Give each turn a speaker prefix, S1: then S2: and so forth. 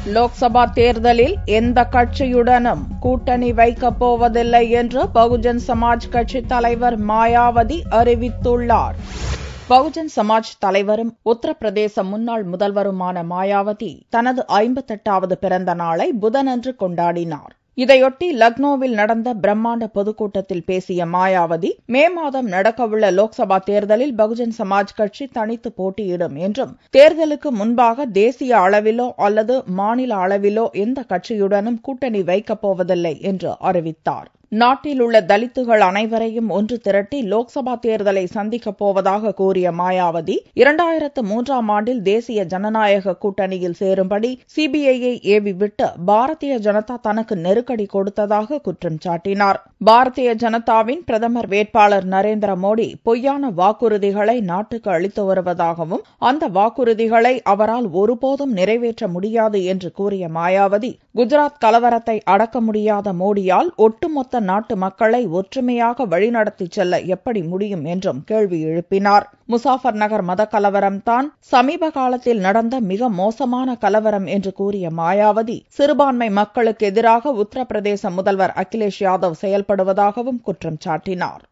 S1: லோக்சபா தேர்தலில் எந்த கட்சியுடனும் கூட்டணி வைக்கப் போவதில்லை என்று பகுஜன் சமாஜ் கட்சி தலைவர் மாயாவதி அறிவித்துள்ளார். பகுஜன் சமாஜ் தலைவரும் உத்தரப்பிரதேச முன்னாள் முதல்வருமான மாயாவதி தனது 58வது பிறந்த நாளை புதனன்று கொண்டாடினார். இதையொட்டி லக்னோவில் நடந்த பிரம்மாண்ட பொதுக்கூட்டத்தில் பேசிய மாயாவதி, மே மாதம் நடக்கவுள்ள லோக்சபா தேர்தலில் பகுஜன் சமாஜ் கட்சி தனித்து போட்டியிடும் என்றும், தேர்தலுக்கு முன்பாக தேசிய அளவிலோ அல்லது மாநில அளவிலோ எந்த கட்சியுடனும் கூட்டணி வைக்கப் போவதில்லை என்று அறிவித்தார். நாட்டில் உள்ள தலித்துகள் அனைவரையும் ஒன்று திரட்டி லோக்சபா தேர்தலை சந்திக்கப் போவதாக கூறிய மாயாவதி, 2003ஆம் ஆண்டில் தேசிய ஜனநாயக கூட்டணியில் சேரும்படி சிபிஐயை ஏவிவிட்டு பாரதிய ஜனதா தனக்கு நெருக்கடி கொடுத்ததாக குற்றம் சாட்டினார். பாரதிய ஜனதாவின் பிரதமர் வேட்பாளர் நரேந்திர மோடி பொய்யான வாக்குறுதிகளை நாட்டுக்கு அளித்து வருவதாகவும், அந்த வாக்குறுதிகளை அவரால் ஒருபோதும் நிறைவேற்ற முடியாது என்று கூறிய மாயாவதி, குஜராத் கலவரத்தை அடக்க முடியாத மோடியால் ஒட்டுமொத்த நாட்டு மக்களை ஒற்றுமையாக வழிநடத்திச் செல்ல எப்படி முடியும் என்றும் கேள்வி எழுப்பினார். முசாஃபர் நகர் மத கலவரம்தான் சமீப காலத்தில் நடந்த மிக மோசமான கலவரம் என்று கூறிய மாயாவதி, சிறுபான்மை மக்களுக்கு எதிராக உத்தரப்பிரதேச முதல்வர் அகிலேஷ் யாதவ் செயல்படுவதாகவும் குற்றம் சாட்டினார்.